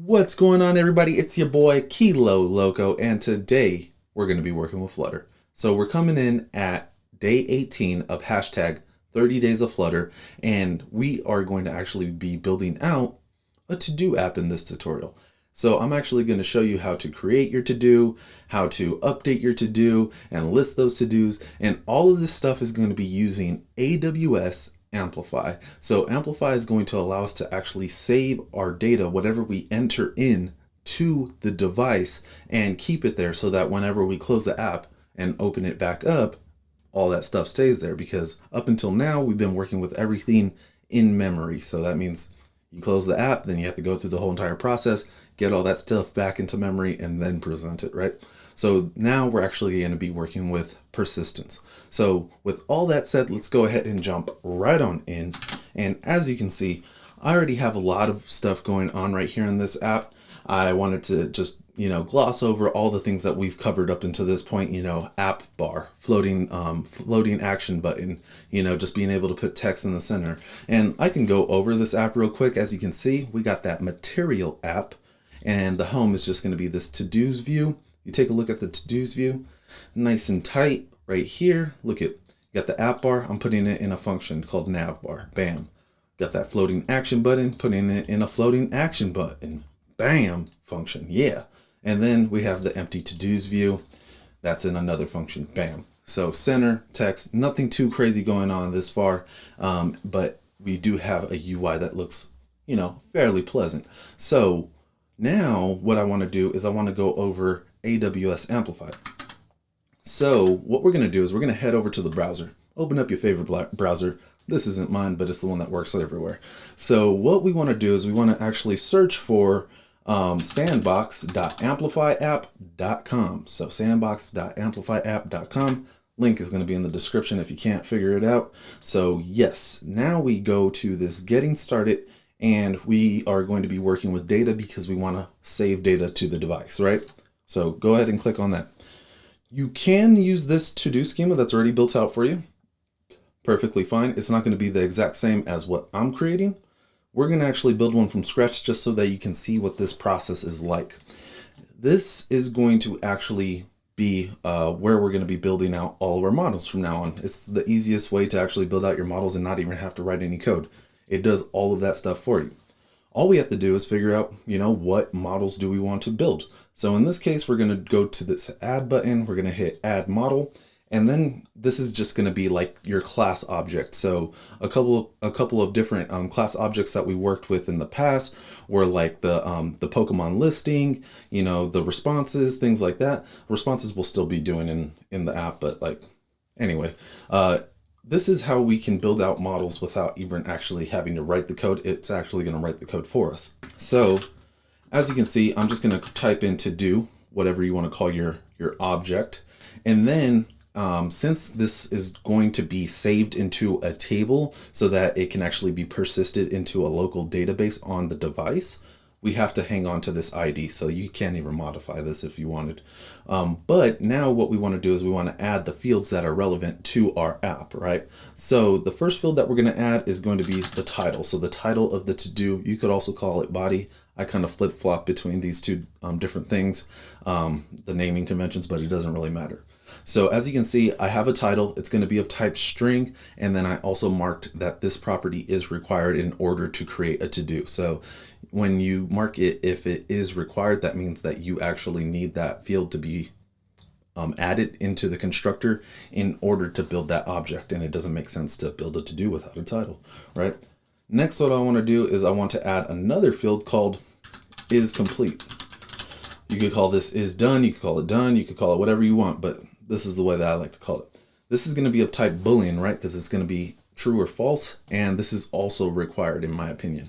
What's going on, everybody? It's your boy Kilo Loco, and today we're going to be working with Flutter. So we're coming in at day 18 of hashtag 30 days of Flutter, and we are going to actually be building out a to-do app in this tutorial. So I'm actually going to show you how to create your to-do, how to update your to-do, and list those to-dos, and all of this stuff is going to be using AWS Amplify. So Amplify is going to allow us to actually save our data, whatever we enter in to the device, and keep it there so that whenever we close the app and open it back up, all that stuff stays there, because up until now we've been working with everything in memory. So that means you close the app, then you have to go through the whole entire process, get all that stuff back into memory, and then present it, right? So now we're actually going to be working with persistence. So with all that said, let's go ahead and jump right on in. And as you can see, I already have a lot of stuff going on right here in this app. I wanted to just, gloss over all the things that we've covered up until this point, app bar, floating action button, just being able to put text in the center. And I can go over this app real quick. As you can see, we got that material app, and the home is just going to be this to-dos view. You take a look at the to-dos view, nice and tight right here. Look at, got the app bar. I'm putting it in a function called nav bar. Bam. Got that floating action button, putting it in a floating action button. Bam function. Yeah. And then we have the empty to-dos view. That's in another function. Bam. So center, text, nothing too crazy going on this far. But we do have a UI that looks, fairly pleasant. So now what I want to do is I want to go over AWS Amplify. So what we're going to do is we're going to head over to the browser. Open up your favorite browser. This isn't mine, but it's the one that works everywhere. So what we want to do is we want to actually search for sandbox.amplifyapp.com. So sandbox.amplifyapp.com. Link is going to be in the description if you can't figure it out. So yes, now we go to this getting started, and we are going to be working with data because we want to save data to the device, right? So go ahead and click on that. You can use this to-do schema that's already built out for you. Perfectly fine. It's not going to be the exact same as what I'm creating. We're going to actually build one from scratch just so that you can see what this process is like. This is going to actually be where we're going to be building out all of our models from now on. It's the easiest way to actually build out your models and not even have to write any code. It does all of that stuff for you. All we have to do is figure out, what models do we want to build. So in this case, we're going to go to this add button. We're going to hit add model. And then this is just going to be like your class object. So a couple of different class objects that we worked with in the past were like the Pokemon listing, the responses, things like that. Responses we'll still be doing in the app, but anyway, this is how we can build out models without even actually having to write the code. It's actually going to write the code for us. So as you can see, I'm just going to type in to do whatever you want to call your object. And then since this is going to be saved into a table so that it can actually be persisted into a local database on the device, we have to hang on to this ID. So you can't even modify this if you wanted. But now what we want to do is we want to add the fields that are relevant to our app, right? So the first field that we're going to add is going to be the title. So the title of the to-do, you could also call it body. I kind of flip-flop between these two different things, the naming conventions, but it doesn't really matter. So as you can see, I have a title. It's going to be of type string. And then I also marked that this property is required in order to create a to-do. So when you mark it, if it is required, that means that you actually need that field to be added into the constructor in order to build that object. And it doesn't make sense to build a to-do without a title, right? Next, what I want to do is I want to add another field called is complete. You could call this is done. You could call it done. You could call it whatever you want, but this is the way that I like to call it. This is going to be of type Boolean, right? Because it's going to be true or false. And this is also required in my opinion.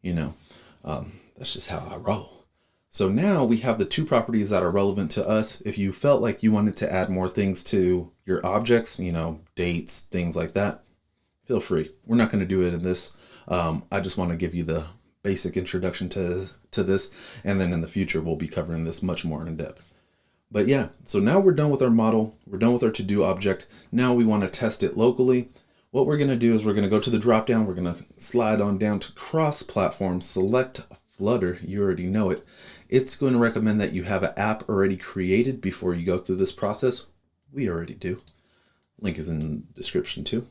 That's just how I roll. So now we have the two properties that are relevant to us. If you felt like you wanted to add more things to your objects, dates, things like that, feel free. We're not going to do it in this. I just want to give you the basic introduction to this. And then in the future, we'll be covering this much more in depth. But yeah, so now we're done with our model. We're done with our to-do object. Now we want to test it locally. What we're going to do is we're going to go to the drop down. We're going to slide on down to cross-platform, select Flutter, you already know it. It's going to recommend that you have an app already created before you go through this process. We already do. Link is in the description too.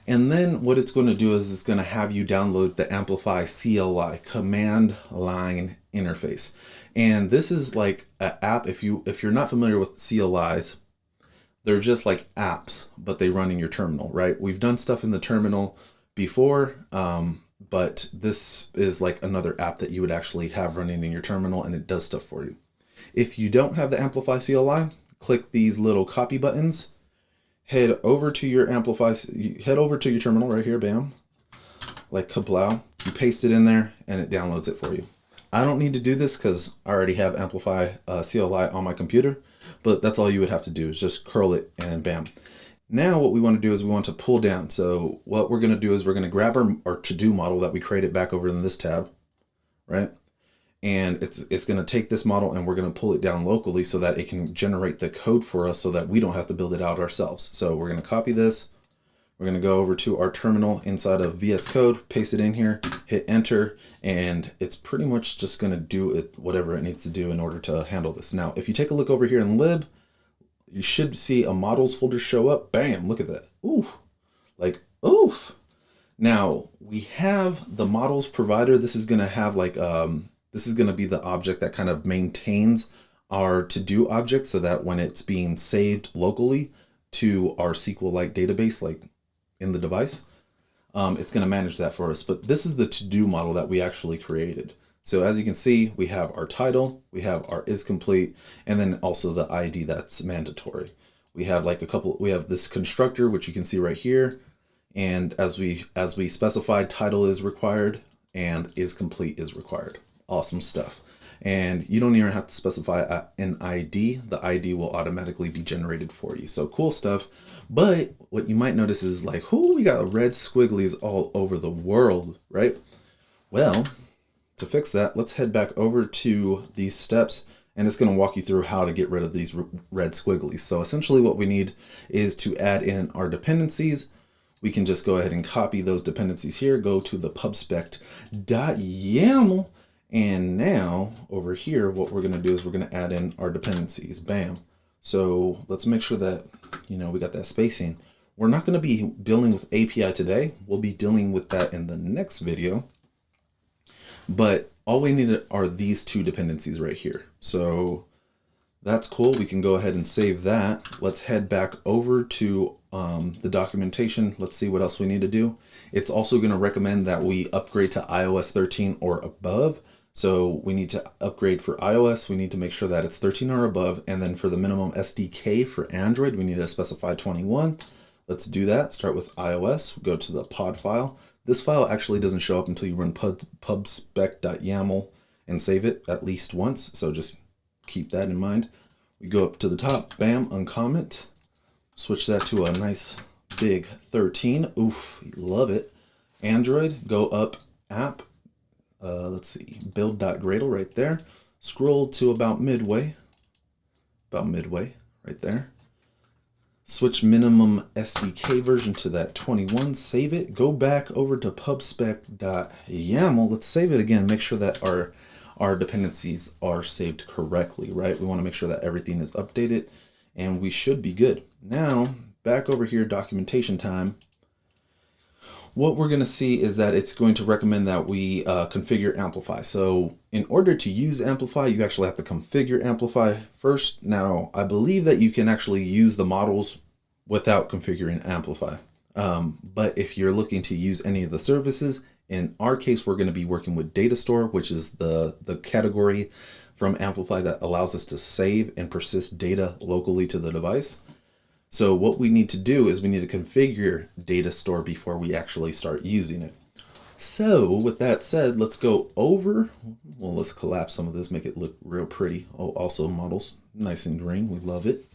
And then what it's going to do is it's going to have you download the Amplify CLI, command line interface. And this is like an app. If you're not familiar with CLIs, they're just like apps, but they run in your terminal, right? We've done stuff in the terminal before, but this is like another app that you would actually have running in your terminal, and it does stuff for you. If you don't have the Amplify CLI, click these little copy buttons, head over to your terminal right here, bam, like kablow. You paste it in there and it downloads it for you. I don't need to do this because I already have Amplify CLI on my computer, but that's all you would have to do is just curl it and bam. Now what we want to do is we want to pull down. So what we're going to do is we're going to grab our to-do model that we created back over in this tab, right? And it's going to take this model and we're going to pull it down locally so that it can generate the code for us so that we don't have to build it out ourselves. So we're going to copy this. We're going to go over to our terminal inside of VS Code, paste it in here, hit enter, and it's pretty much just going to do it whatever it needs to do in order to handle this. Now, if you take a look over here in lib, you should see a models folder show up. Bam, look at that. Oof, like oof. Now we have the models provider. This is going to have like, this is going to be the object that kind of maintains our to-do object so that when it's being saved locally to our SQLite database, like in the device, it's going to manage that for us. But this is the to-do model that we actually created. So as you can see, we have our title, we have our is complete, and then also the ID that's mandatory. We have like we have this constructor, which you can see right here. And as we specified, title is required and is complete is required. Awesome stuff. And you don't even have to specify an ID. The ID will automatically be generated for you. So cool stuff. But what you might notice is like, we got red squigglies all over the world, right? Well, to fix that, let's head back over to these steps, and it's going to walk you through how to get rid of these red squigglies. So essentially what we need is to add in our dependencies. We can just go ahead and copy those dependencies here, go to the pubspec.yaml. And now over here, what we're going to do is we're going to add in our dependencies. Bam. So let's make sure that, we got that spacing. We're not going to be dealing with API today. We'll be dealing with that in the next video. But all we need are these two dependencies right here. So that's cool. We can go ahead and save that. Let's head back over to the documentation. Let's see what else we need to do. It's also going to recommend that we upgrade to iOS 13 or above. So we need to upgrade for iOS. We need to make sure that it's 13 or above. And then for the minimum SDK for Android, we need to specify 21. Let's do that. Start with iOS, go to the pod file. This file actually doesn't show up until you run pubspec.yaml and save it at least once. So just keep that in mind. We go up to the top, bam, uncomment. Switch that to a nice big 13. Oof, love it. Android, go up app. Let's see, build.gradle right there. Scroll to about midway right there. Switch minimum SDK version to that 21, save it, go back over to pubspec.yaml. Let's save it again, make sure that our dependencies are saved correctly, right? We want to make sure that everything is updated and we should be good. Now, back over here, documentation time. What we're going to see is that it's going to recommend that we configure Amplify. So in order to use Amplify, you actually have to configure Amplify first. Now, I believe that you can actually use the models without configuring Amplify. But if you're looking to use any of the services, in our case, we're going to be working with Data Store, which is the category from Amplify that allows us to save and persist data locally to the device. So what we need to do is we need to configure Data Store before we actually start using it. So with that said, let's go over, well, let's collapse some of this, make it look real pretty. Oh, also models, nice and green, we love it.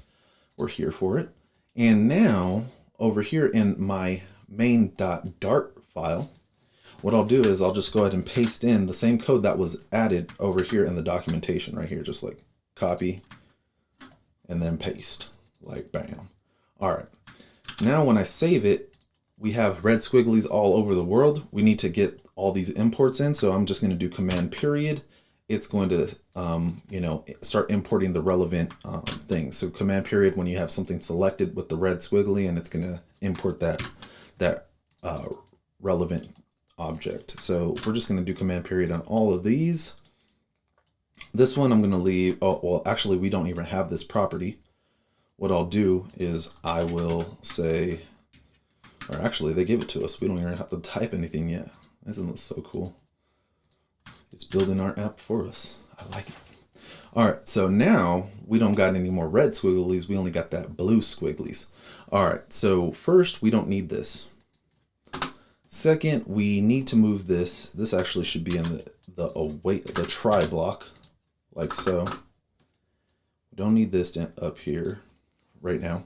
We're here for it. And now over here in my main.dart file, what I'll do is I'll just go ahead and paste in the same code that was added over here in the documentation right here, just like copy and then paste, like bam. All right, now when I save it, we have red squigglies all over the world. We need to get all these imports in. So I'm just going to do command period. It's going to, start importing the relevant things. So command period when you have something selected with the red squiggly, and it's going to import that relevant object. So we're just going to do command period on all of these. This one I'm going to leave. Oh, well, actually, we don't even have this property. What I'll do is I will say, or actually they give it to us. We don't even have to type anything yet. Isn't this so cool? It's building our app for us. I like it. All right, so now we don't got any more red squigglies. We only got that blue squigglies. All right, so first we don't need this. Second, we need to move this. This actually should be in the try block, like so. We don't need this up here right now.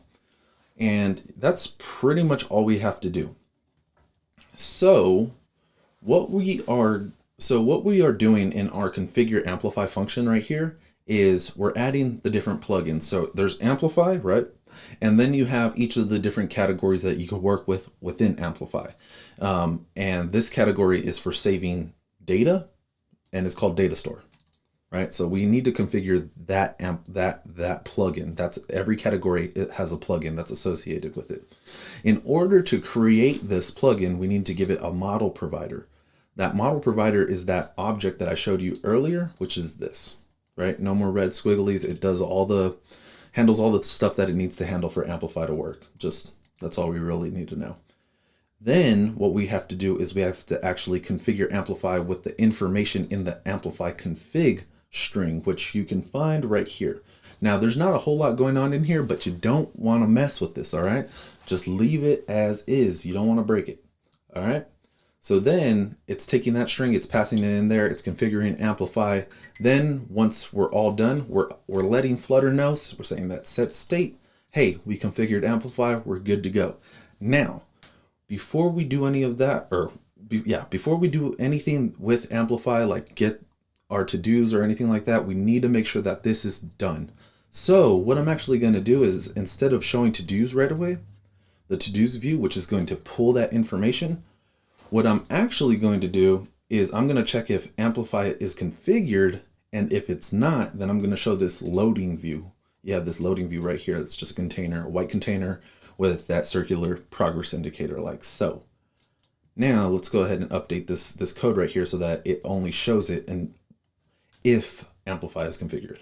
And that's pretty much all we have to do. So what we are doing in our configure amplify function right here is we're adding the different plugins. So there's Amplify, right? And then you have each of the different categories that you can work with within Amplify. And this category is for saving data, and it's called data store, right? So we need to configure that plugin. That's every category. It has a plugin that's associated with it. In order to create this plugin, we need to give it a model provider. That model provider is that object that I showed you earlier, which is this, right? No more red squigglies. It does handles all the stuff that it needs to handle for Amplify to work. That's all we really need to know. Then what we have to do is we have to actually configure Amplify with the information in the Amplify config string, which you can find right here. Now, there's not a whole lot going on in here, but you don't want to mess with this, all right? Just leave it as is. You don't want to break it, all right? So then it's taking that string, it's passing it in there, it's configuring Amplify. Then once we're all done, we're letting Flutter know. So we're saying that set state, hey, we configured Amplify, we're good to go. Now, before we do any of that, before we do anything with Amplify, like get our to-dos or anything like that, we need to make sure that this is done. So what I'm actually going to do is, instead of showing to-dos right away, the to-dos view, which is going to pull that information, what I'm actually going to do is I'm going to check if Amplify is configured, and if it's not, then I'm going to show this loading view. You have this loading view right here. It's just a container, a white container with that circular progress indicator like so. Now let's go ahead and update this code right here so that it only shows it and if Amplify is configured.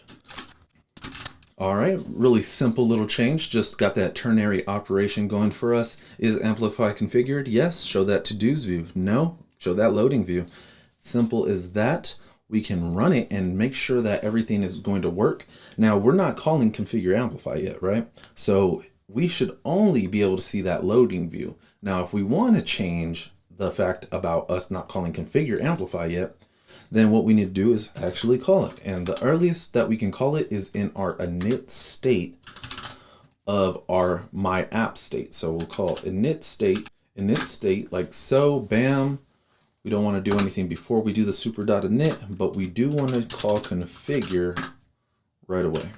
All right, really simple little change. Just got that ternary operation going for us. Is Amplify configured? Yes. Show that to-dos view. No. Show that loading view. Simple as that. We can run it and make sure that everything is going to work. Now, we're not calling configure Amplify yet, right? So we should only be able to see that loading view. Now, if we want to change the fact about us not calling configure Amplify yet, then what we need to do is actually call it. And the earliest that we can call it is in our init state of our my app state. So we'll call init state like so, bam. We don't want to do anything before we do the super.init, but we do want to call configure right away,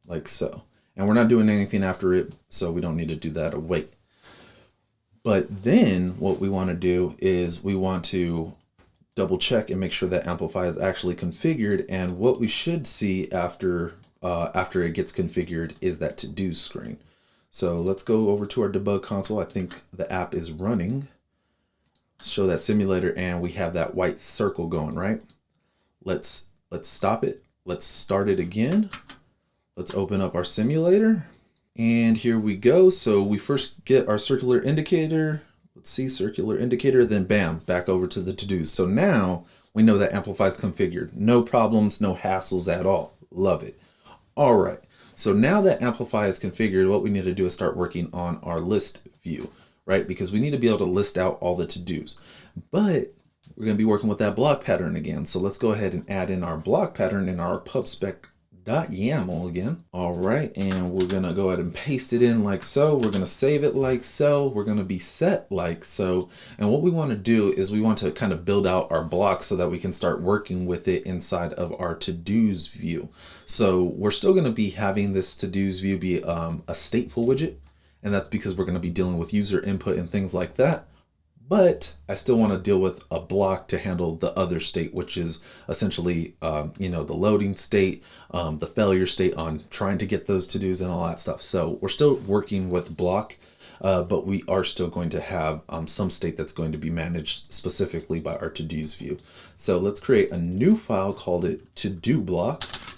like so. And we're not doing anything after it, so we don't need to do that or wait. But then what we want to do is we want to double check and make sure that Amplify is actually configured. And what we should see after it gets configured is that to-do screen. So let's go over to our debug console. I think the app is running. Show that simulator, and we have that white circle going, right? Let's stop it. Let's start it again. Let's open up our simulator, and here we go. So we first get our circular indicator. Let's see, circular indicator, then bam, back over to the to-dos. So now we know that Amplify is configured. No problems, no hassles at all. Love it. All right, so now that Amplify is configured, what we need to do is start working on our list view, right? Because we need to be able to list out all the to-dos. But we're going to be working with that block pattern again. So let's go ahead and add in our block pattern in our pubspec.yaml again. All right, and we're going to go ahead and paste it in like so. We're going to save it like so. We're going to be set like so. And what we want to do is we want to kind of build out our block so that we can start working with it inside of our to-dos view. So we're still going to be having this to-dos view be a stateful widget. And that's because we're going to be dealing with user input and things like that. but I still want to deal with a BLoC to handle the other state, which is essentially, the loading state, the failure state on trying to get those to-dos and all that stuff. So we're still working with BLoC, but we are still going to have some state that's going to be managed specifically by our to-dos view. So let's create a new file, called it to-do BLoC.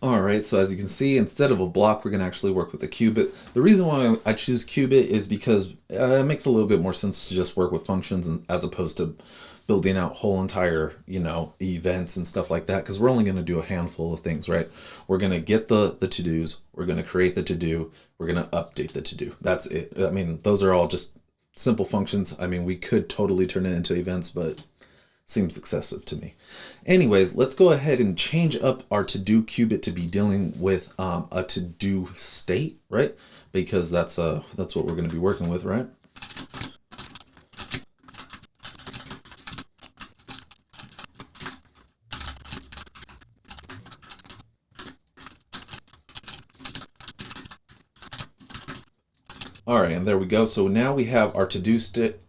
All right, so as you can see, instead of a BLoC, we're going to actually work with a cubit. The reason why I choose cubit is because it makes a little bit more sense to just work with functions as opposed to building out whole entire, events and stuff like that, because we're only going to do a handful of things, right? We're going to get the to-dos, we're going to create the to-do, we're going to update the to-do. That's it. I mean, those are all just simple functions. I mean, we could totally turn it into events, but seems excessive to me. Anyways, let's go ahead and change up our to-do cubit to be dealing with a to-do state, right? Because that's what we're going to be working with, right? All right, and there we go. So now we have our to-do state,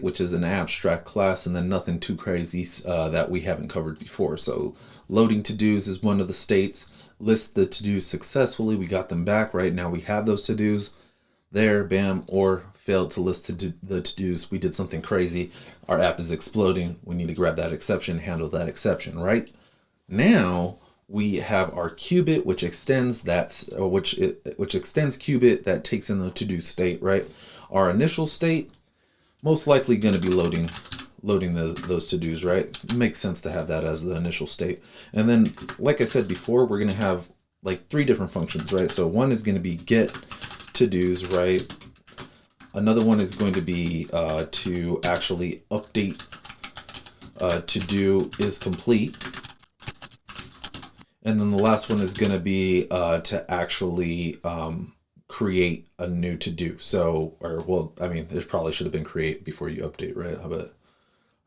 which is an abstract class, and then nothing too crazy that we haven't covered before. So loading to-dos is one of the states. List the to-dos successfully. We got them back, right? Now we have those to-dos there, bam, or failed to list the to-dos. We did something crazy. Our app is exploding. We need to grab that exception, handle that exception, right? Now we have our cubit, which extends which extends cubit that takes in the to-do state, right? Our initial state, most likely going to be loading those to-dos, right? It makes sense to have that as the initial state. And then, like I said before, we're going to have like 3 different functions, right? So one is going to be get to-dos, right? Another one is going to be to actually update to-do is complete. And then the last one is going to be to actually create a new to-do. So, there probably should have been create before you update, right? But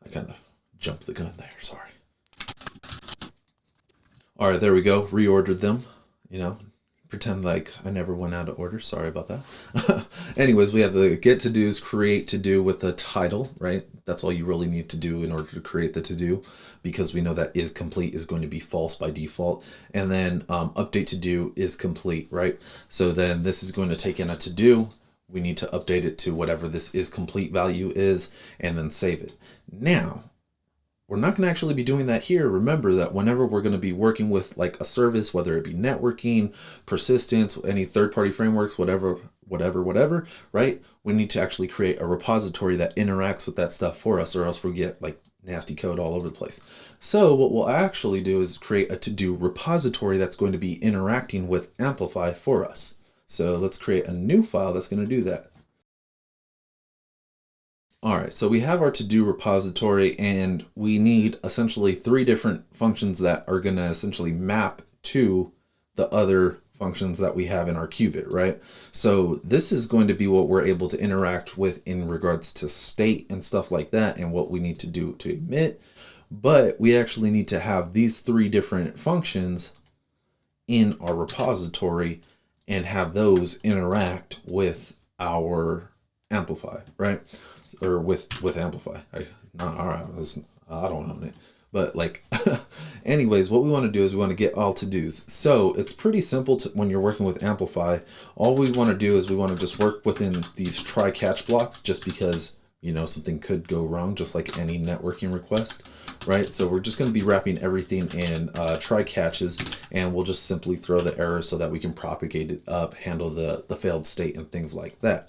I kind of jumped the gun there, sorry. All right, there we go. Reordered them, pretend like I never went out of order. Sorry about that. Anyways, we have the get to-dos, create to-do with a title, right? That's all you really need to do in order to create the to-do, because we know that is complete is going to be false by default. And then update to-do is complete, right? So then this is going to take in a to-do. We need to update it to whatever this is complete value is, and then save it. Now, we're not going to actually be doing that here. Remember that whenever we're going to be working with like a service, whether it be networking, persistence, any third-party frameworks, whatever, right? We need to actually create a repository that interacts with that stuff for us, or else we'll get like nasty code all over the place. So what we'll actually do is create a to-do repository that's going to be interacting with Amplify for us. So let's create a new file that's going to do that. All right, so we have our to-do repository, and we need essentially 3 different functions that are going to essentially map to the other functions that we have in our cubit, right? So this is going to be what we're able to interact with in regards to state and stuff like that, and what we need to do to emit. But we actually need to have these 3 different functions in our repository and have those interact with our Amplify, right? Or with Amplify. I don't own it. But like, anyways, what we want to do is we want to get all to-dos. So it's pretty simple when you're working with Amplify. All we want to do is we want to just work within these try-catch blocks, just because, something could go wrong, just like any networking request, right? So we're just going to be wrapping everything in try-catches, and we'll just simply throw the error so that we can propagate it up, handle the failed state and things like that.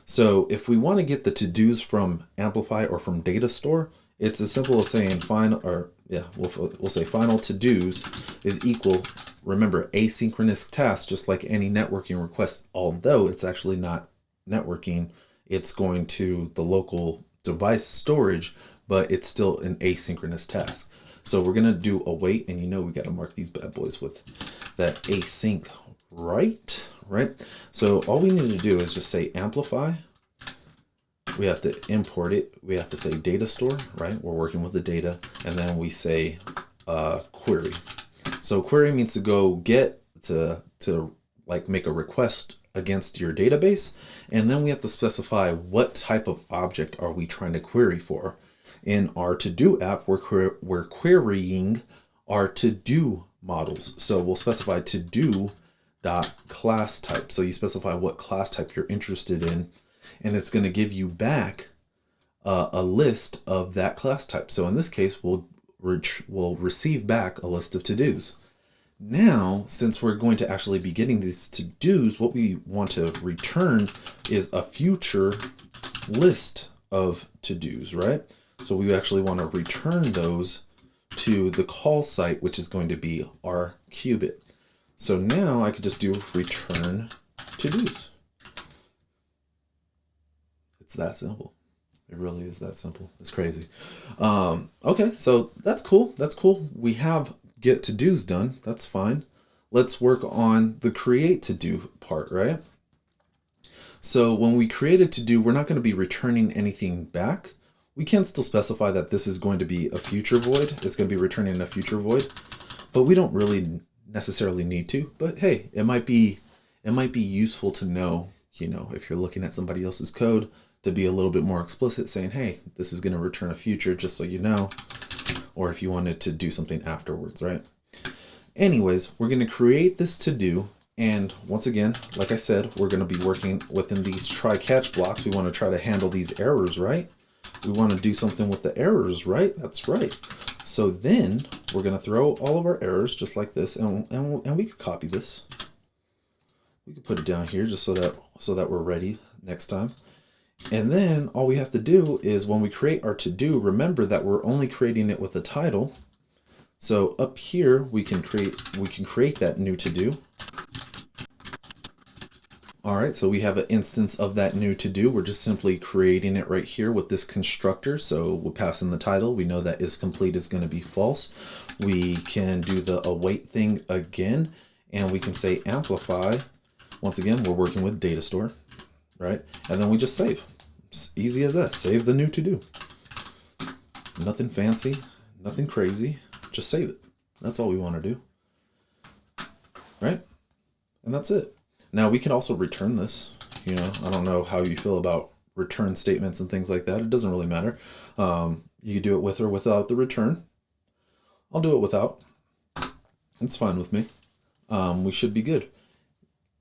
So if we want to get the to-dos from Amplify or from data store, it's as simple as saying we'll say final to-dos is equal, remember, asynchronous task, just like any networking request, although it's actually not networking, it's going to the local device storage, but it's still an asynchronous task. So we're going to do await, and we got to mark these bad boys with that async right? So all we need to do is just say Amplify. We have to import it. We have to say data store, right? We're working with the data. And then we say query. So query means to go get to like make a request against your database. And then we have to specify what type of object are we trying to query for. In our to-do app, we're querying our to-do models. So we'll specify to-do dot class type. So you specify what class type you're interested in, and it's going to give you back a list of that class type. So in this case, we'll receive back a list of to-dos. Now, since we're going to actually be getting these to-dos, what we want to return is a future list of to-dos, right? So we actually want to return those to the call site, which is going to be our cubit. So now I could just do return to-dos. It's that simple. It really is that simple. It's crazy. Okay, so that's cool. That's cool. We have get to-dos done. That's fine. Let's work on the create to-do part, right? So when we create a to-do, we're not going to be returning anything back. We can still specify that this is going to be a future void. It's going to be returning a future void, but we don't really necessarily need to. But hey, it might be useful to know, you know, if you're looking at somebody else's code, to be a little bit more explicit, saying, hey, this is going to return a future, just so you know, or if you wanted to do something afterwards, right? Anyways, we're going to create this to do. And once again, like I said, we're going to be working within these try catch blocks. We want to try to handle these errors, right? We want to do something with the errors, right? That's right. So then we're going to throw all of our errors just like this, and we could copy this. We could put it down here just so that we're ready next time. And then all we have to do is when we create our to-do, remember that we're only creating it with a title. So up here we can create that new to-do. All right, so we have an instance of that new to-do. We're just simply creating it right here with this constructor. So we'll pass in the title. We know that is complete is going to be false. We can do the await thing again, and we can say amplify. Once again, we're working with data store, right? And then we just save. It's easy as that. Save the new to-do. Nothing fancy, nothing crazy. Just save it. That's all we want to do, right? And that's it. Now we can also return this. You know, I don't know how you feel about return statements and things like that. It doesn't really matter. You can do it with or without the return. I'll do it without. It's fine with me. We should be good.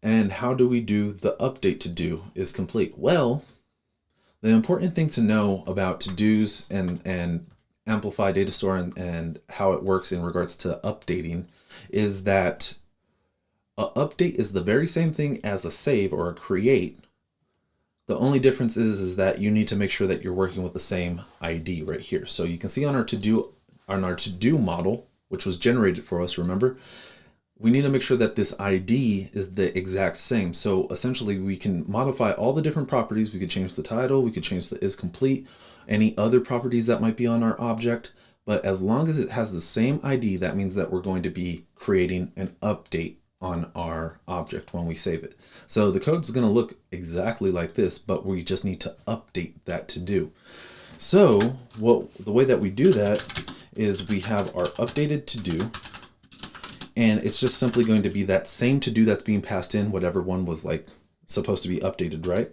And how do we do the update to do is complete? Well, the important thing to know about to-dos and Amplify data store and how it works in regards to updating is that a update is the very same thing as a save or a create. The only difference is that you need to make sure that you're working with the same ID right here. So you can see on our to-do model, which was generated for us, remember, we need to make sure that this ID is the exact same. So essentially we can modify all the different properties. We could change the title, we could change the is complete, any other properties that might be on our object. But as long as it has the same ID, that means that we're going to be creating an update on our object when we save it. So the code is going to look exactly like this, but we just need to update that to do. So the way that we do that is we have our updated to do, and it's just simply going to be that same to do that's being passed in, whatever one was like supposed to be updated, right?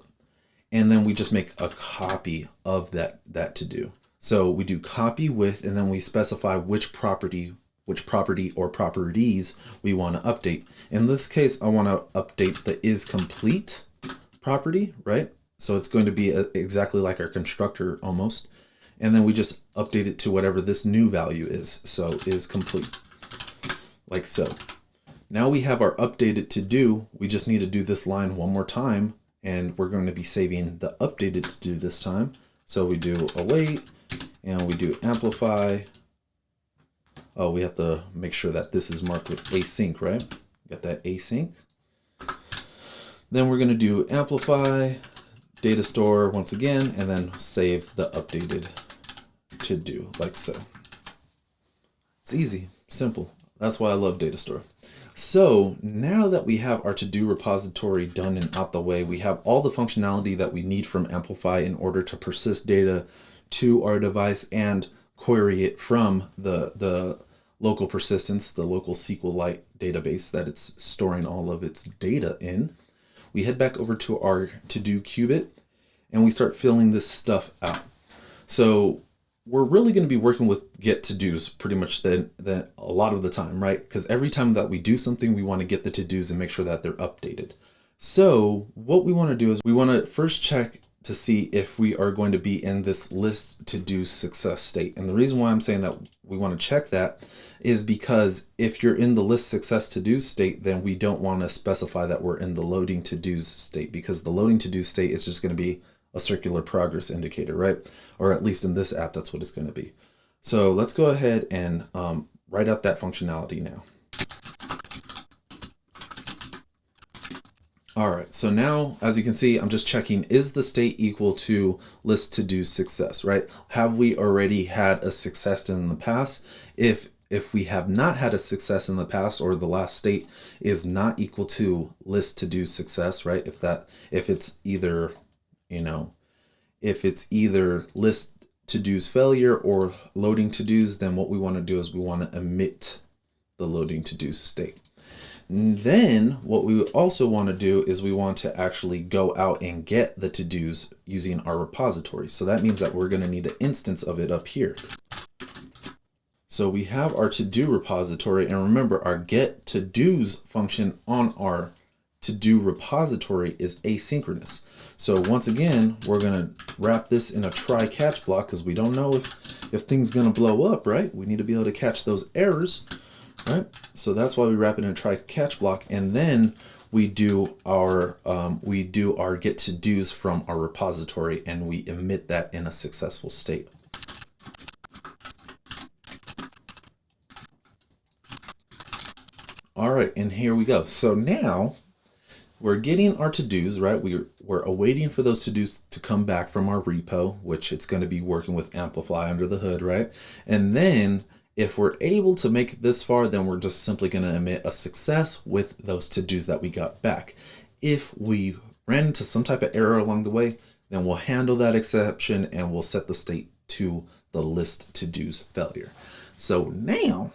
And then we just make a copy of that to do. So we do copy with, and then we specify which property or properties we want to update. In this case, I want to update the is complete property, right? So it's going to be exactly like our constructor almost. And then we just update it to whatever this new value is. So is complete, like so. Now we have our updated to do. We just need to do this line one more time, and we're going to be saving the updated to do this time. So we do await, and we do amplify. Oh, we have to make sure that this is marked with async, right? Got that async. Then we're going to do amplify, data store once again, and then save the updated to do, like so. It's easy, simple. That's why I love data store. So now that we have our to-do repository done and out the way, we have all the functionality that we need from Amplify in order to persist data to our device and query it from the local persistence, the local SQLite database that it's storing all of its data in. We head back over to our to-do cubit and we start filling this stuff out. So we're really going to be working with get to-dos pretty much then a lot of the time, right? Because every time that we do something, we want to get the to-dos and make sure that they're updated. So what we want to do is we want to first check to see if we are going to be in this list to-do success state. And the reason why I'm saying that we want to check that is because if you're in the list success to-do state, then we don't want to specify that we're in the loading to-dos state, because the loading to-do state is just going to be a circular progress indicator, right? Or at least in this app, that's what it's going to be. So let's go ahead and write out that functionality now. All right, so now, as you can see, I'm just checking, is the state equal to list to do success, right? Have we already had a success in the past? If we have not had a success in the past, or the last state is not equal to list to do success, right? If it's either, if it's either list to do's failure or loading to do's, then what we want to do is we want to omit the loading to do's state. And then what we also want to do is we want to actually go out and get the to-dos using our repository. So that means that we're going to need an instance of it up here. So we have our to-do repository, and remember, our get to-dos function on our to-do repository is asynchronous. So once again, we're going to wrap this in a try catch block, because we don't know if things going to blow up, right? We need to be able to catch those errors. Right, so that's why we wrap it in a try catch block, and then we do our get to do's from our repository, and we emit that in a successful state. All right, and here we go. So now we're getting our to do's, right? We're awaiting for those to do's to come back from our repo, which it's going to be working with Amplify under the hood, right? And then if we're able to make it this far, then we're just simply going to emit a success with those to-dos that we got back. If we ran into some type of error along the way, then we'll handle that exception and we'll set the state to the list to-dos failure. So now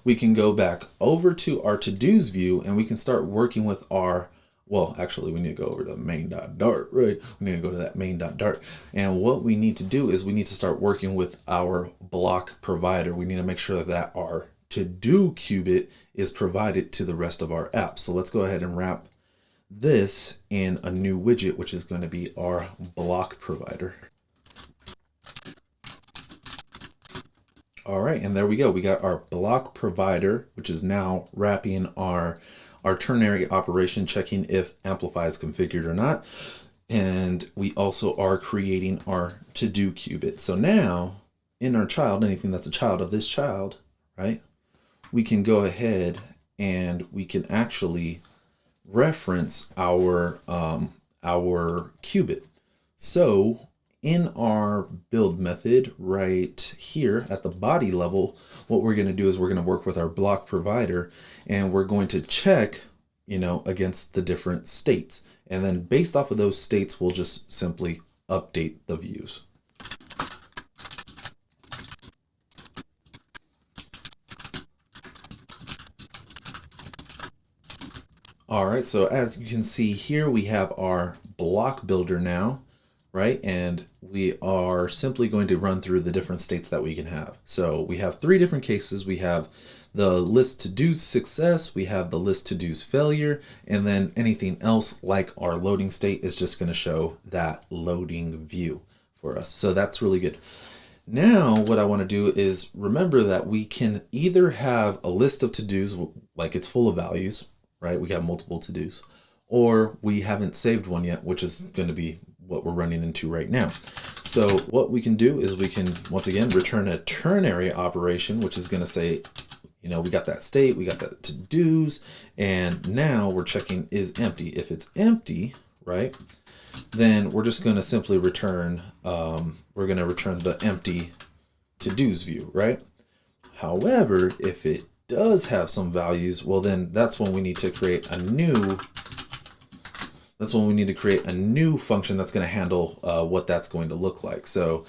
we can go back over to our to-dos view and we can start working with our, well, actually, we need to go over to main.dart, right? We need to go to that main.dart. And what we need to do is we need to start working with our BLoC provider. We need to make sure that our to-do cubit is provided to the rest of our app. So let's go ahead and wrap this in a new widget, which is going to be our BLoC provider. All right, and there we go. We got our BLoC provider, which is now wrapping our ternary operation, checking if Amplify is configured or not. And we also are creating our to-do cubit. So now in our child, anything that's a child of this child, right? We can go ahead and we can actually reference our cubit. So in our build method right here at the body level, what we're going to do is we're going to work with our BLoC provider, and we're going to check, against the different states. And then based off of those states, we'll just simply update the views. All right, so as you can see here, we have our BLoC builder now, right? And we are simply going to run through the different states that we can have. So we have 3 different cases. We have the list to do's success, we have the list to do's failure, and then anything else like our loading state is just going to show that loading view for us. So that's really good. Now what I want to do is remember that we can either have a list of to-dos, like it's full of values, right? We got multiple to-dos, or we haven't saved one yet, which is going to be what we're running into right now. So what we can do is we can, once again, return a ternary operation, which is going to say, we got that state, we got that to-dos, and now we're checking is empty. If it's empty, right, then we're just going to simply return, we're going to return the empty to-dos view, right? However, if it does have some values, well, then that's when we need to create a new function that's going to handle what that's going to look like. So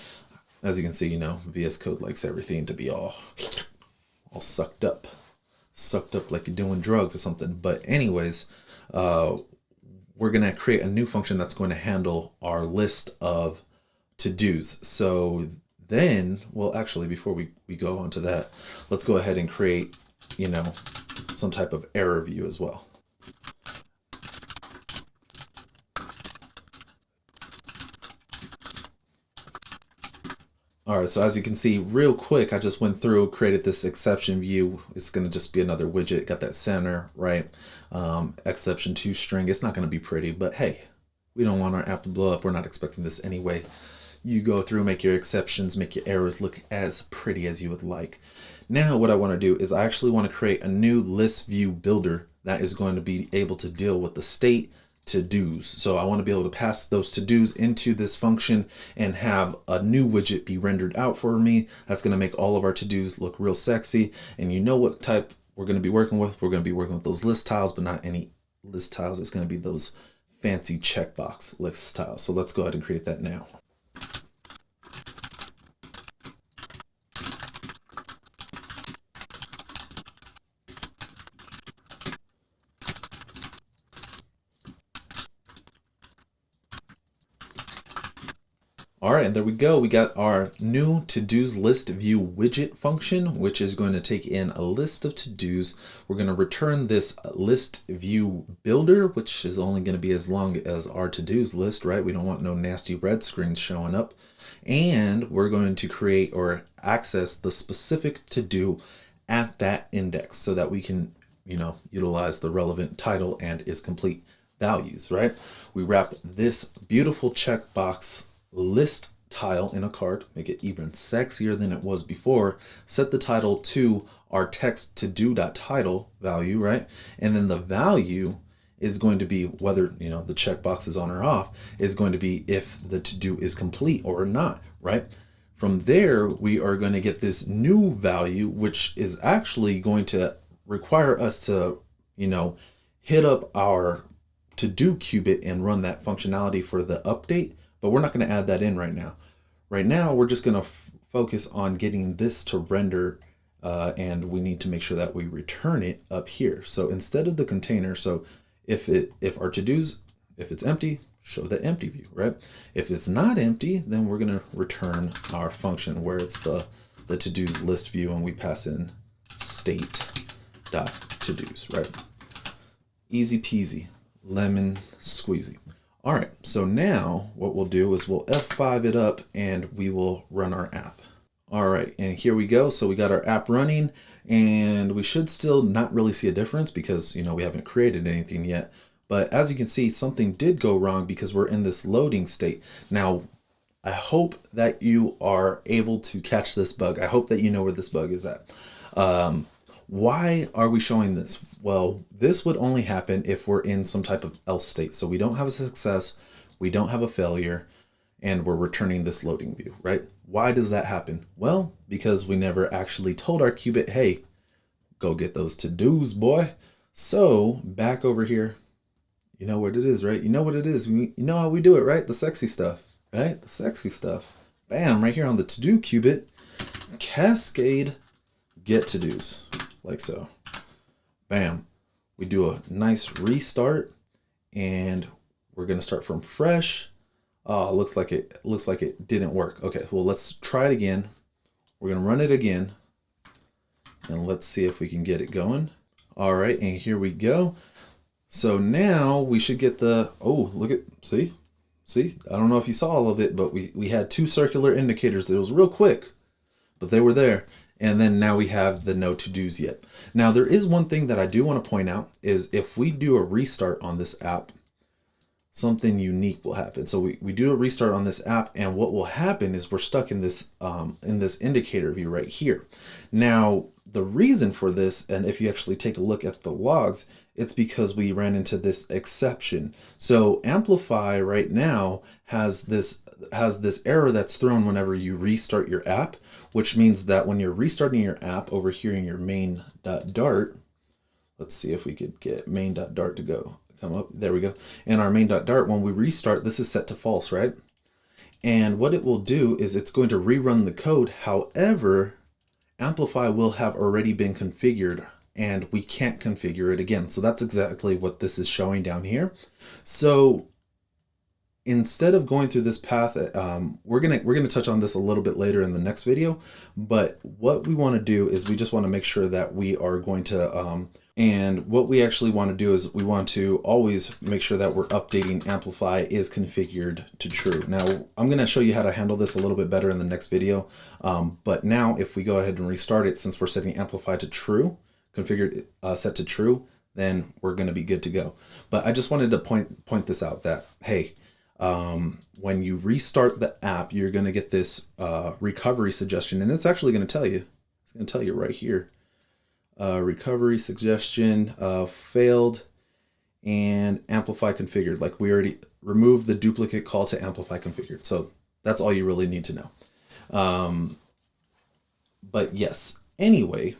As you can see, VS Code likes everything to be all sucked up like you're doing drugs or something. But anyways, we're going to create a new function that's going to handle our list of to-dos. So then, well, actually, before we go on to that, let's go ahead and create, some type of error view as well. All right, so as you can see real quick, I just went through, created this exception view. It's going to just be another widget, got that center, right? Exception to string. It's not going to be pretty, but hey, we don't want our app to blow up. We're not expecting this anyway. You go through, make your exceptions, make your errors look as pretty as you would like. Now what I want to do is I actually want to create a new list view builder that is going to be able to deal with the state to-dos. So I want to be able to pass those to-dos into this function and have a new widget be rendered out for me. That's going to make all of our to-dos look real sexy. And you know what type we're going to be working with? We're going to be working with those list tiles, but not any list tiles. It's going to be those fancy checkbox list tiles. So let's go ahead and create that now. All right, and there we go. We got our new to-dos list view widget function, which is going to take in a list of to-dos. We're going to return this list view builder, which is only going to be as long as our to-dos list, right? We don't want no nasty red screens showing up. And we're going to create or access the specific to-do at that index so that we can, utilize the relevant title and is complete values, right? We wrap this beautiful checkbox list tile in a card, make it even sexier than it was before, set the title to our text to-do.title value, right? And then the value is going to be whether, the checkbox is on or off, is going to be if the to-do is complete or not, right? From there, we are going to get this new value, which is actually going to require us to, hit up our to-do cubit and run that functionality for the update. But we're not going to add that in right now. Right now, we're just going to focus on getting this to render, and we need to make sure that we return it up here. So instead of the container, so if our to-dos, if it's empty, show the empty view, right? If it's not empty, then we're going to return our function where it's the to-dos list view, and we pass in state.todos, right? Easy peasy, lemon squeezy. All right, so now what we'll do is we'll F5 it up and we will run our app. All right, and here we go. So we got our app running and we should still not really see a difference because, we haven't created anything yet. But as you can see, something did go wrong because we're in this loading state. Now, I hope that you are able to catch this bug. I hope that you know where this bug is at. Why are we showing this? Well, this would only happen if we're in some type of else state. So we don't have a success, we don't have a failure, and we're returning this loading view, right? Why does that happen? Well, because we never actually told our cubit, hey, go get those to-dos, boy. So back over here, you know what it is, right? You know what it is. You know how we do it, right? The sexy stuff, right? The sexy stuff. Bam, right here on the to-do cubit, cascade get to-dos. Like so. Bam. We do a nice restart and we're going to start from fresh. Looks like it didn't work. Okay, well, let's try it again. We're going to run it again and let's see if we can get it going. All right, and here we go. So now we should get see, I don't know if you saw all of it, but we had two circular indicators. It was real quick, but they were there. And then now we have the no to-dos yet. Now there is one thing that I do want to point out is if we do a restart on this app, something unique will happen. So we do a restart on this app and what will happen is we're stuck in this indicator view right here. Now the reason for this, and if you actually take a look at the logs, it's because we ran into this exception. So Amplify right now has this error that's thrown whenever you restart your app, which means that when you're restarting your app over here in your main.dart, let's see if we could get main.dart to come up. There we go. And our main.dart, when we restart, this is set to false, right? And what it will do is it's going to rerun the code. However, Amplify will have already been configured and we can't configure it again. So that's exactly what this is showing down here. So instead of going through this path, we're gonna touch on this a little bit later in the next video. But what we want to do is we just want to make sure that we are going to and what we actually want to do is we want to always make sure that we're updating Amplify is configured to true. Now, I'm going to show you how to handle this a little bit better in the next video. But now if we go ahead and restart it, since we're setting Amplify to true, configured set to true, then we're going to be good to go. But I just wanted to point this out that, hey, when you restart the app, you're going to get this recovery suggestion. And it's actually going to tell you, it's going to tell you right here. Recovery suggestion failed and Amplify configured. Like we already removed the duplicate call to Amplify configured. So that's all you really need to know. But yes, anyway,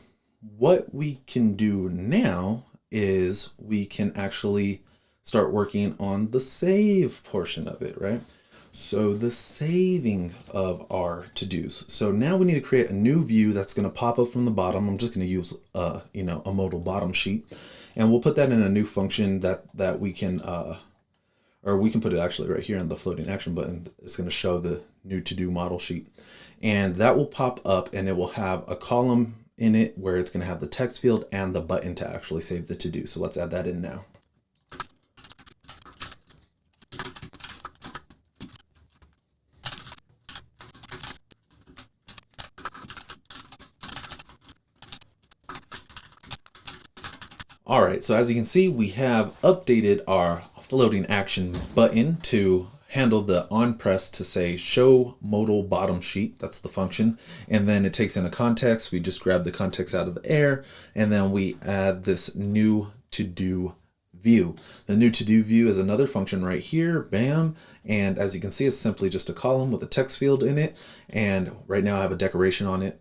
what we can do now is we can actually start working on the save portion of it, right? So the saving of our to-dos. So now we need to create a new view that's going to pop up from the bottom. I'm just going to use a modal bottom sheet, and we'll put that in a new function that we can or we can put it actually right here in the floating action button. It's going to show the new to-do model sheet, and that will pop up and it will have a column in it where it's going to have the text field and the button to actually save the to-do. So let's add that in now. All right, so as you can see, we have updated our floating action button to handle the on press to say show modal bottom sheet. That's the function. And then it takes in a context. We just grab the context out of the air, and then we add this new to do view. The new to do view is another function right here, bam. And as you can see, it's simply just a column with a text field in it. And right now I have a decoration on it,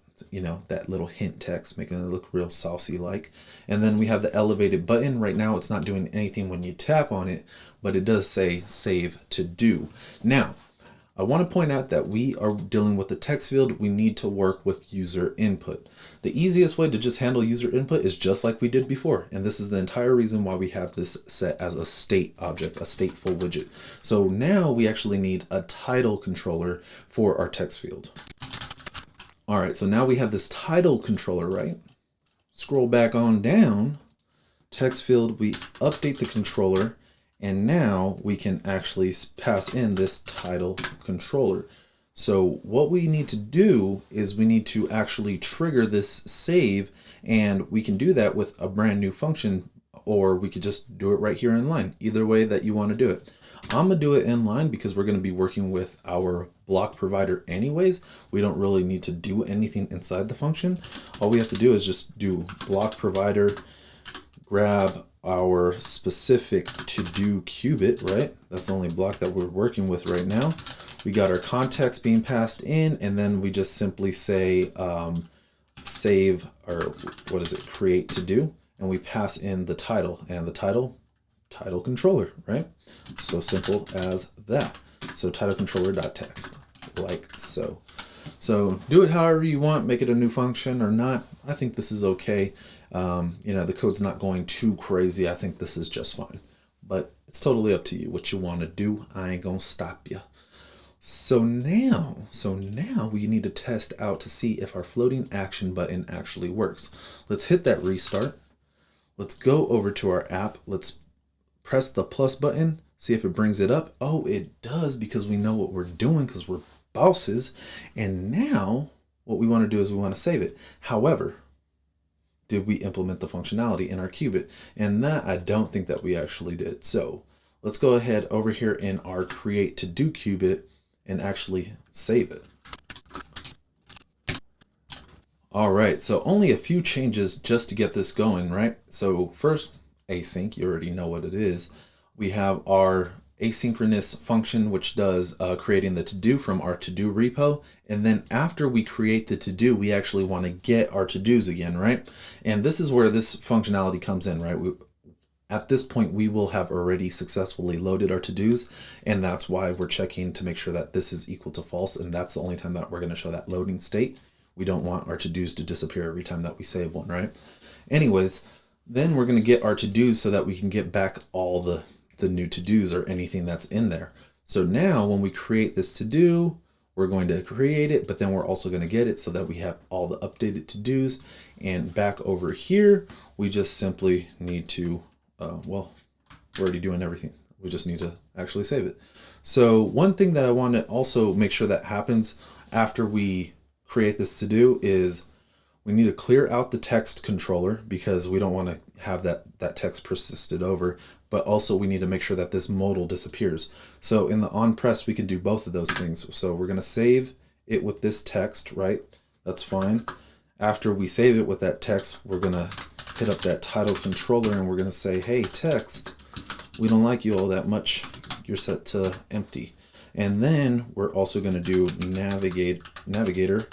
that little hint text, making it look real saucy like. And then we have the elevated button. Right now it's not doing anything when you tap on it, but it does say save to do. Now, I want to point out that we are dealing with the text field. We need to work with user input. The easiest way to just handle user input is just like we did before. And this is the entire reason why we have this set as a state object, a stateful widget. So now we actually need a title controller for our text field. All right, so now we have this title controller, right? Scroll back on down, text field, we update the controller, and now we can actually pass in this title controller. So what we need to do is we need to actually trigger this save, and we can do that with a brand new function, or we could just do it right here in line, either way that you want to do it. I'm gonna do it in line because we're gonna be working with our BLoC provider anyways. We don't really need to do anything inside the function. All we have to do is just do BLoC provider, grab our specific to-do cubit, right? That's the only block that we're working with right now. We got our context being passed in, and then we just simply say save, or what is it, create to do, and we pass in the title, and the title controller, right? So simple as that. So title controller.text, like so. So do it however you want, make it a new function or not. I think this is okay. The code's not going too crazy. I think this is just fine, but it's totally up to you what you want to do. I ain't gonna stop you. So now we need to test out to see if our floating action button actually works. Let's hit that restart. Let's go over to our app. Let's press the plus button, see if it brings it up. Oh, it does, because we know what we're doing because we're bosses. And now what we want to do is we want to save it. However, did we implement the functionality in our cubit? And that I don't think that we actually did. So let's go ahead over here in our create to do cubit and actually save it. All right, so only a few changes just to get this going, right? So first, async, you already know what it is. We have our asynchronous function, which does creating the to-do from our to-do repo. And then after we create the to-do, we actually want to get our to-dos again, right? And this is where this functionality comes in, right? at this point, we will have already successfully loaded our to-dos, and that's why we're checking to make sure that this is equal to false, and that's the only time that we're going to show that loading state. We don't want our to-dos to disappear every time that we save one, right? Anyways, then we're going to get our to-dos so that we can get back all the new to-dos or anything that's in there. So now when we create this to-do, we're going to create it, but then we're also going to get it so that we have all the updated to-dos. And back over here, we just simply need to, well, we're already doing everything. We just need to actually save it. So one thing that I want to also make sure that happens after we create this to-do is we need to clear out the text controller because we don't want to have that text persisted over, but also we need to make sure that this modal disappears. So in the on press, we can do both of those things. So we're going to save it with this text, right? That's fine. After we save it with that text, we're going to hit up that title controller and we're going to say, hey, text, we don't like you all that much. You're set to empty. And then we're also going to do navigator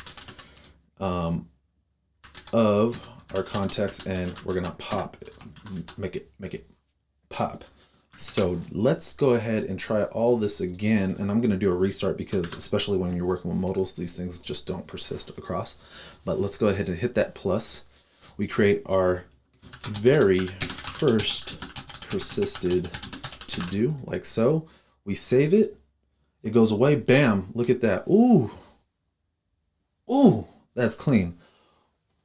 of our context, and we're going to pop it, make it pop. So let's go ahead and try all this again. And I'm going to do a restart because especially when you're working with modals, these things just don't persist across. But let's go ahead and hit that plus. We create our very first persisted to do like so. We save it. It goes away. Bam. Look at that. Ooh. Ooh, that's clean.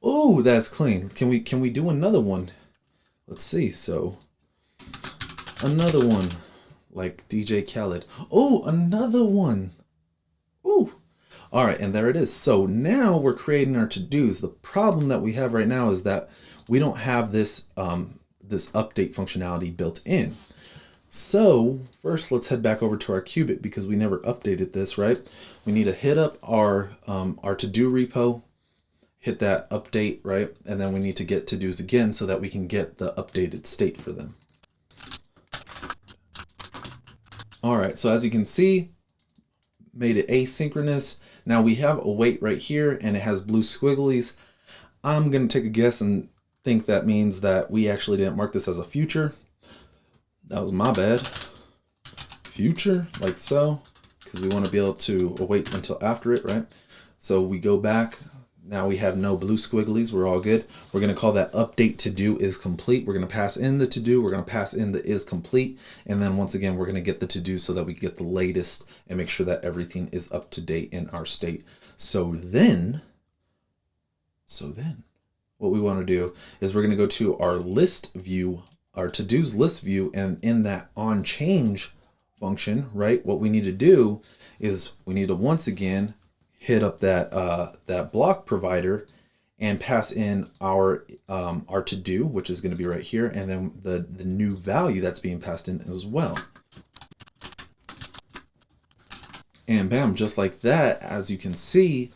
Ooh, that's clean. Can we do another one? Let's see. So another one like DJ Khaled. Oh, another one. Ooh. All right, and there it is. So now we're creating our to-dos. The problem that we have right now is that we don't have this this update functionality built in. So first, let's head back over to our cubit because we never updated this, right? We need to hit up our to-do repo, hit that update, right? And then we need to get to-dos again so that we can get the updated state for them. All right, so as you can see, made it asynchronous. Now we have a wait right here and it has blue squigglies. I'm gonna take a guess and think that means that we actually didn't mark this as a future. That was my bad. Future, like so, because we want to be able to await until after it, right? So we go back. Now we have no blue squigglies. We're all good. We're going to call that update to do is complete. We're going to pass in the to do. We're going to pass in the is complete. And then once again, we're going to get the to do so that we get the latest and make sure that everything is up to date in our state. So then what we want to do is we're going to go to our list view, our to-dos list view, and in that on change function, right, what we need to do is we need to once again hit up that that BLoC provider and pass in our to-do, which is going to be right here, and then the new value that's being passed in as well. And bam, just like that, as you can see,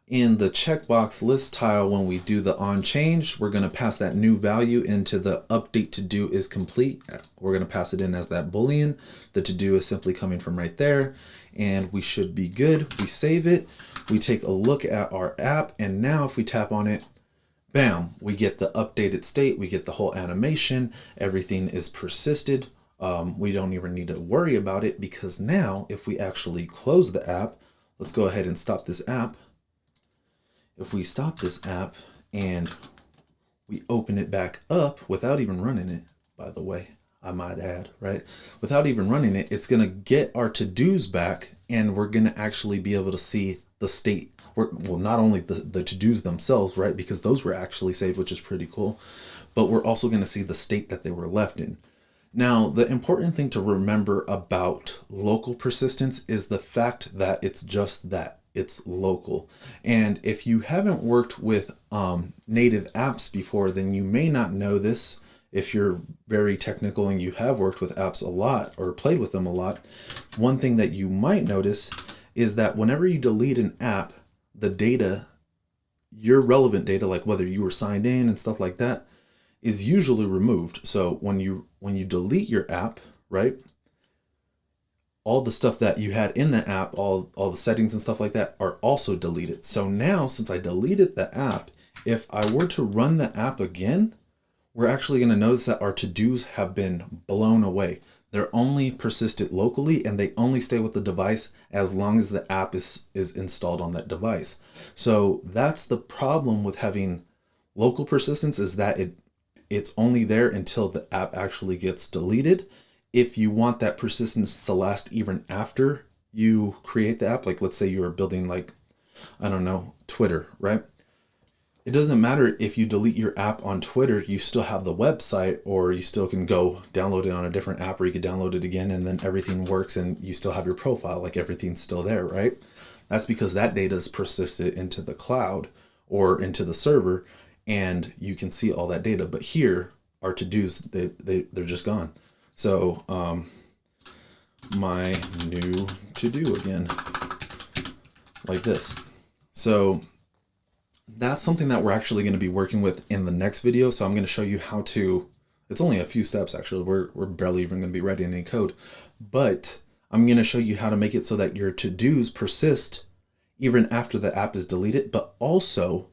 in the checkbox list tile, when we do the on change, we're going to pass that new value into the update to do is complete. We're going to pass it in as that Boolean. The to do is simply coming from right there, and we should be good. We save it. We take a look at our app, and now if we tap on it, bam, we get the updated state. We get the whole animation. Everything is persisted. We don't even need to worry about it because now if we actually close the app, let's go ahead and stop this app. If we stop this app and we open it back up without even running it, by the way, I might add, right? Without even running it, it's going to get our to-dos back, and we're going to actually be able to see the state. Well, not only the to-dos themselves, right? Because those were actually saved, which is pretty cool, but we're also going to see the state that they were left in. Now, the important thing to remember about local persistence is the fact that it's just that. It's local. And if you haven't worked with native apps before, then you may not know this. If you're very technical and you have worked with apps a lot or played with them a lot, one thing that you might notice is that whenever you delete an app, the data, your relevant data, like whether you were signed in and stuff like that, is usually removed. So when you delete your app, right, all the stuff that you had in the app, all the settings and stuff like that are also deleted. So now, since I deleted the app, if I were to run the app again, we're actually going to notice that our to-dos have been blown away. They're only persisted locally, and they only stay with the device as long as the app is installed on that device. So that's the problem with having local persistence, is that it's only there until the app actually gets deleted. If you want that persistence to last even after you create the app, like let's say you were building, like, I don't know, Twitter, right? It doesn't matter if you delete your app on Twitter, you still have the website, or you still can go download it on a different app, or you can download it again, and then everything works and you still have your profile, like everything's still there, right? That's because that data is persisted into the cloud or into the server, and you can see all that data. But here, our to-dos, they're just gone. So my new to-do again, like this. So that's something that we're actually going to be working with in the next video. So I'm going to show you how to, it's only a few steps actually. We're barely even going to be writing any code, but I'm going to show you how to make it so that your to-dos persist even after the app is deleted, but also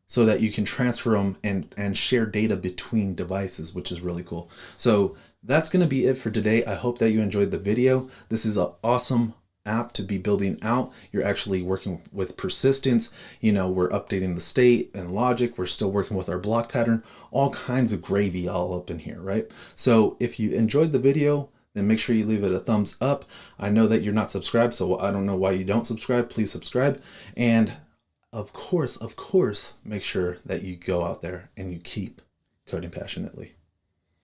so that you can transfer them and share data between devices, which is really cool. So that's going to be it for today. I hope that you enjoyed the video. This is an awesome app to be building out. You're actually working with persistence. You know, we're updating the state and logic. We're still working with our block pattern, all kinds of gravy all up in here, right? So if you enjoyed the video, then make sure you leave it a thumbs up. I know that you're not subscribed, so I don't know why you don't subscribe. Please subscribe. And of course, make sure that you go out there and you keep coding passionately.